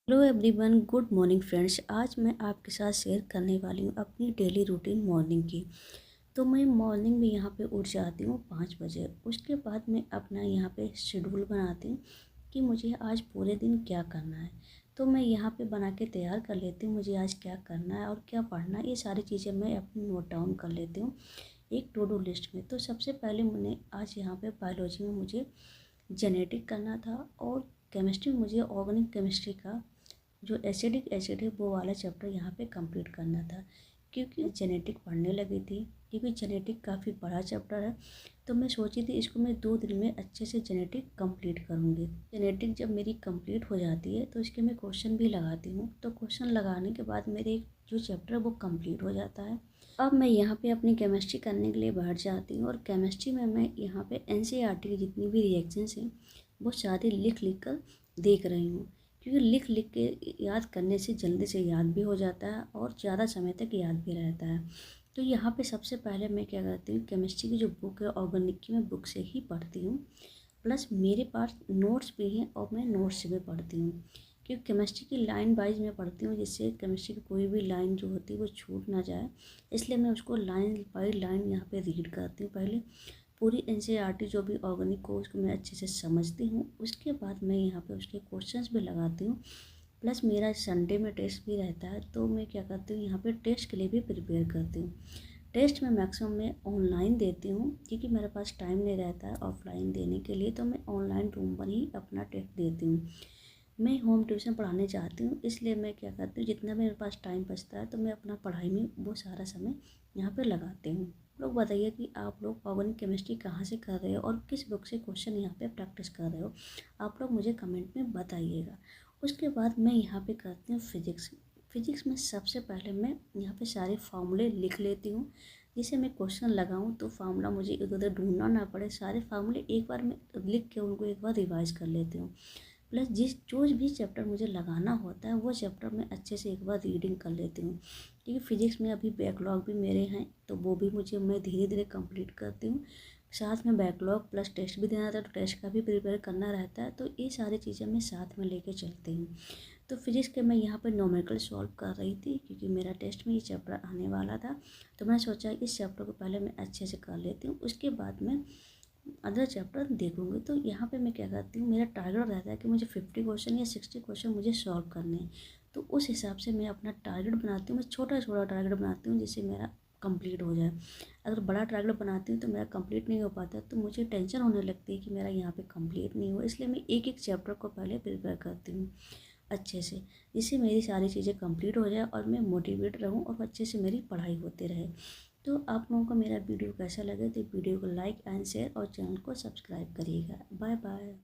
Hello everyone, good morning friends. आज मैं आपके साथ शेयर करने वाली हूँ अपनी डेली रूटीन मॉर्निंग की। तो मैं मॉर्निंग में यहाँ पे उठ जाती हूँ 5 बजे। उसके बाद मैं अपना यहाँ पे शेड्यूल बनाती हूँ कि मुझे आज पूरे दिन क्या करना है। तो मैं यहाँ पे बना के तैयार कर लेती हूँ मुझे आज क्या करना है और क्या पढ़ना है। ये सारी चीज़ें मैं अपनी नोट डाउन कर लेती हूँ एक टू डू लिस्ट में। तो सबसे पहले मैंने आज यहाँ पे बायोलॉजी में मुझे जेनेटिक करना था और केमिस्ट्री में मुझे ऑर्गेनिक केमिस्ट्री का जो एसिडिक एसिड है वो वाला चैप्टर यहाँ पे कंप्लीट करना था, क्योंकि जेनेटिक पढ़ने लगी थी। क्योंकि जेनेटिक काफ़ी बड़ा चैप्टर है, तो मैं सोची थी इसको मैं 2 दिन में अच्छे से जेनेटिक कंप्लीट करूँगी। जेनेटिक जब मेरी कंप्लीट हो जाती है तो इसके मैं क्वेश्चन भी लगाती हूँ। तो क्वेश्चन लगाने के बाद मेरे जो चैप्टर है वो कंप्लीट हो जाता है। अब मैं यहाँ पे अपनी केमिस्ट्री करने के लिए बैठ जाती हूँ और केमिस्ट्री में मैं यहाँ पे एनसीईआरटी की जितनी भी रिएक्शंस हैं वो सारी लिख लिख कर देख रही हूँ, क्योंकि लिख लिख के याद करने से जल्दी से याद भी हो जाता है और ज़्यादा समय तक याद भी रहता है। तो यहाँ पे सबसे पहले मैं क्या करती हूँ, केमिस्ट्री की जो बुक है ऑर्गेनिक की, मैं बुक से ही पढ़ती हूँ। प्लस मेरे पास नोट्स भी हैं और मैं नोट्स से भी पढ़ती हूँ, क्योंकि केमिस्ट्री की लाइन वाइज मैं पढ़ती हूँ जिससे केमिस्ट्री की कोई भी लाइन जो होती है वो छूट ना जाए। इसलिए मैं उसको लाइन बाई लाइन यहाँ पे रीड करती हूँ। पहले पूरी एनसीईआरटी जो भी ऑर्गेनिक को उसको मैं अच्छे से समझती हूँ। उसके बाद मैं यहाँ पे उसके क्वेश्चंस भी लगाती हूँ। प्लस मेरा संडे में टेस्ट भी रहता है, तो मैं क्या करती हूँ यहाँ पे टेस्ट के लिए भी प्रिपेयर करती हूँ। टेस्ट में मैक्सिमम मैं ऑनलाइन देती हूँ, क्योंकि मेरे पास टाइम नहीं रहता है ऑफलाइन देने के लिए। तो मैं ऑनलाइन रूम पर ही अपना टेस्ट देती हूँ। मैं होम ट्यूशन पढ़ाने चाहती हूँ, इसलिए मैं क्या करती हूँ, जितना भी मेरे पास टाइम बचता है तो मैं अपना पढ़ाई में वो सारा समय यहाँ पे लगाती हूँ। लोग बताइए कि आप लोग ऑर्गेनिक केमिस्ट्री कहाँ से कर रहे हो और किस बुक से क्वेश्चन यहाँ पे प्रैक्टिस कर रहे हो, आप लोग मुझे कमेंट में बताइएगा। उसके बाद मैं यहाँ पे करती हूँ फिजिक्स। फिजिक्स में सबसे पहले मैं यहाँ पे सारे फार्मूले लिख लेती हूँ, जिसे मैं क्वेश्चन लगाऊँ तो फार्मूला मुझे इधर उधर ढूंढना ना पड़े। सारे फार्मूले एक बार मैं लिख के उनको एक बार रिवाइज कर लेती हूँ। प्लस जो भी चैप्टर मुझे लगाना होता है वो चैप्टर मैं अच्छे से एक बार रीडिंग कर लेती हूँ, क्योंकि फिजिक्स में अभी बैकलॉग भी मेरे हैं, तो वो भी मैं धीरे धीरे कंप्लीट करती हूँ। साथ में बैकलॉग प्लस टेस्ट भी देना रहता है, तो टेस्ट का भी प्रिपेयर करना रहता है। तो ये सारी चीज़ें मैं साथ में लेके चलती हूँ। तो फिजिक्स के मैं यहाँ पर न्यूमेरिकल सॉल्व कर रही थी, क्योंकि मेरा टेस्ट में ये चैप्टर आने वाला था। तो मैंने सोचा इस चैप्टर को पहले मैं अच्छे से कर लेती हूँ, उसके बाद मैं अदर चैप्टर देखूँगी। तो यहाँ पे मैं क्या करती हूँ, मेरा टारगेट रहता है कि मुझे 50 क्वेश्चन या 60 क्वेश्चन मुझे सॉल्व करने हैं। तो उस हिसाब से मैं अपना टारगेट बनाती हूँ। मैं छोटा छोटा टारगेट बनाती हूँ जिससे मेरा कंप्लीट हो जाए। अगर बड़ा टारगेट बनाती हूँ तो मेरा कंप्लीट नहीं हो पाता, तो मुझे टेंशन होने लगती है कि मेरा यहाँ पे कंप्लीट नहीं हुआ। इसलिए मैं एक एक चैप्टर को पहले प्रिपेयर करती हूँ अच्छे से, जिससे मेरी सारी चीज़ें कंप्लीट हो जाए और मैं मोटिवेट रहूँ और अच्छे से मेरी पढ़ाई होती रहे। तो आप लोगों को मेरा वीडियो कैसा लगे तो वीडियो को लाइक एंड शेयर और चैनल को सब्सक्राइब करिएगा। Bye bye.